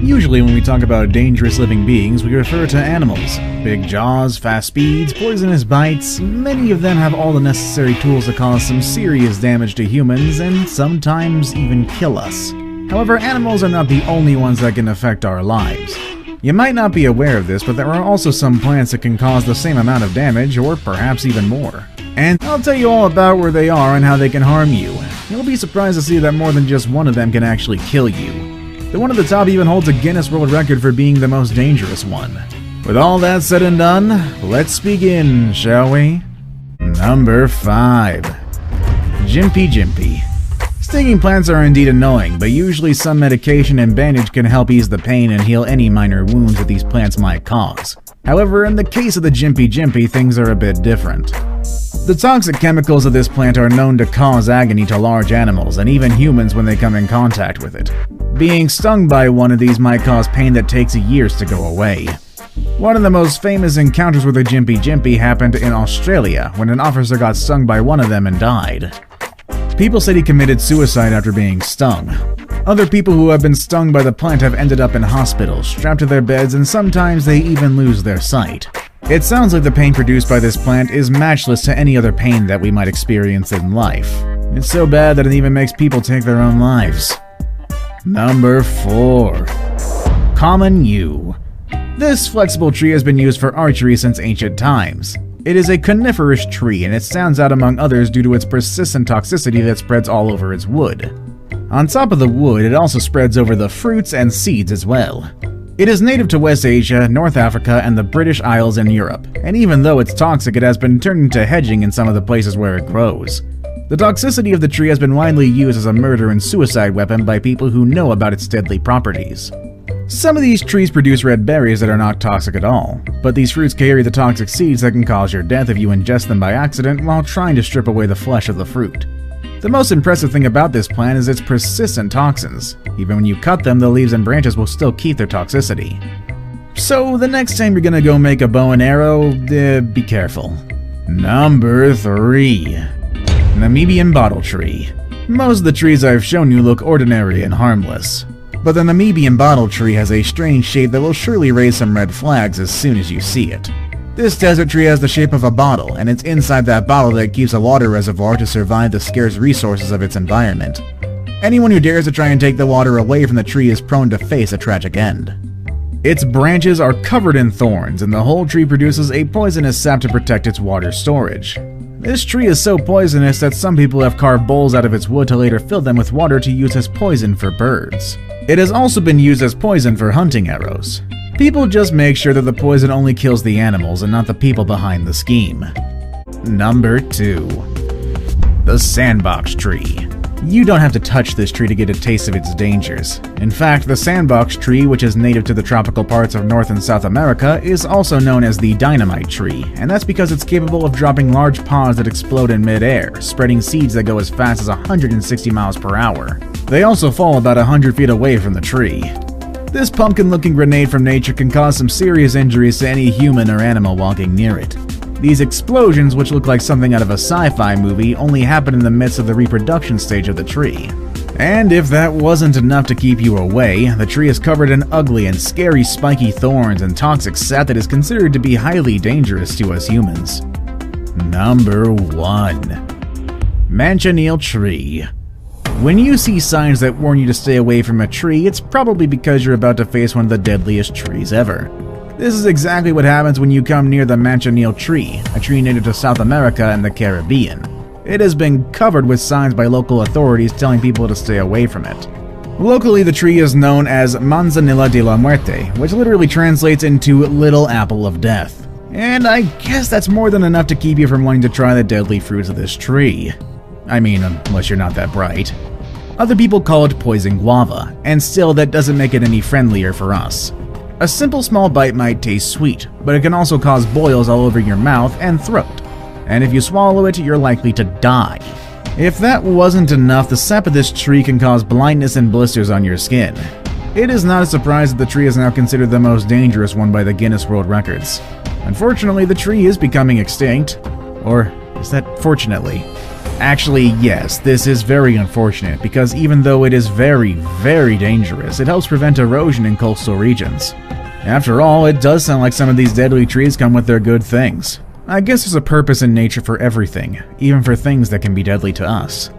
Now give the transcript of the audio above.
Usually when we talk about dangerous living beings, we refer to animals. Big jaws, fast speeds, poisonous bites, many of them have all the necessary tools to cause some serious damage to humans and sometimes even kill us. However, animals are not the only ones that can affect our lives. You might not be aware of this, but there are also some plants that can cause the same amount of damage, or perhaps even more. And I'll tell you all about where they are and how they can harm you. You'll be surprised to see that more than just one of them can actually kill you. The one at the top even holds a Guinness World Record for being the most dangerous one. With all that said and done, let's begin, shall we? Number 5. Jumpy Jumpy. Stinging plants are indeed annoying, but usually some medication and bandage can help ease the pain and heal any minor wounds that these plants might cause. However, in the case of the Jumpy Jumpy, things are a bit different. The toxic chemicals of this plant are known to cause agony to large animals and even humans when they come in contact with it. Being stung by one of these might cause pain that takes years to go away. One of the most famous encounters with the Jumpy Jumpy happened in Australia when an officer got stung by one of them and died. People said he committed suicide after being stung. Other people who have been stung by the plant have ended up in hospitals, strapped to their beds, and sometimes they even lose their sight. It sounds like the pain produced by this plant is matchless to any other pain that we might experience in life. It's so bad that it even makes people take their own lives. Number 4. Common Yew. This flexible tree has been used for archery since ancient times. It is a coniferous tree, and it stands out among others due to its persistent toxicity that spreads all over its wood. On top of the wood, it also spreads over the fruits and seeds as well. It is native to West Asia, North Africa, and the British Isles in Europe, and even though it's toxic, it has been turned into hedging in some of the places where it grows. The toxicity of the tree has been widely used as a murder and suicide weapon by people who know about its deadly properties. Some of these trees produce red berries that are not toxic at all, but these fruits carry the toxic seeds that can cause your death if you ingest them by accident while trying to strip away the flesh of the fruit. The most impressive thing about this plant is its persistent toxins. Even when you cut them, the leaves and branches will still keep their toxicity. So the next time you're gonna go make a bow and arrow, be careful. Number 3. Nambian Bottle Tree. Most of the trees I've shown you look ordinary and harmless. But the Nambian bottle tree has a strange shape that will surely raise some red flags as soon as you see it. This desert tree has the shape of a bottle, and it's inside that bottle that keeps a water reservoir to survive the scarce resources of its environment. Anyone who dares to try and take the water away from the tree is prone to face a tragic end. Its branches are covered in thorns, and the whole tree produces a poisonous sap to protect its water storage. This tree is so poisonous that some people have carved bowls out of its wood to later fill them with water to use as poison for birds. It has also been used as poison for hunting arrows. People just make sure that the poison only kills the animals and not the people behind the scheme. Number 2. The Sandbox Tree. You don't have to touch this tree to get a taste of its dangers. In fact, the Sandbox Tree, which is native to the tropical parts of North and South America, is also known as the dynamite tree, and that's because it's capable of dropping large pods that explode in mid-air, spreading seeds that go as fast as 160 miles per hour. They also fall about 100 feet away from the tree. This pumpkin-looking grenade from nature can cause some serious injuries to any human or animal walking near it. These explosions, which look like something out of a sci-fi movie, only happen in the midst of the reproduction stage of the tree. And if that wasn't enough to keep you away, the tree is covered in ugly and scary spiky thorns and toxic sap that is considered to be highly dangerous to us humans. Number 1. Manzanillo Tree. When you see signs that warn you to stay away from a tree, it's probably because you're about to face one of the deadliest trees ever. This is exactly what happens when you come near the Manzanillo Tree, a tree native to South America and the Caribbean. It has been covered with signs by local authorities telling people to stay away from it. Locally, the tree is known as Manzanillo de la Muerte, which literally translates into Little Apple of Death. And I guess that's more than enough to keep you from wanting to try the deadly fruits of this tree. I mean, unless you're not that bright. Other people call it poison guava, and still that doesn't make it any friendlier for us. A simple small bite might taste sweet, but it can also cause boils all over your mouth and throat. And if you swallow it, you're likely to die. If that wasn't enough, the sap of this tree can cause blindness and blisters on your skin. It is not a surprise that the tree is now considered the most dangerous one by the Guinness World Records. Unfortunately, the tree is becoming extinct. Or is that fortunately? Actually, yes, this is very unfortunate, because even though it is very, very dangerous, it helps prevent erosion in coastal regions. After all, it does sound like some of these deadly trees come with their good things. I guess there's a purpose in nature for everything, even for things that can be deadly to us.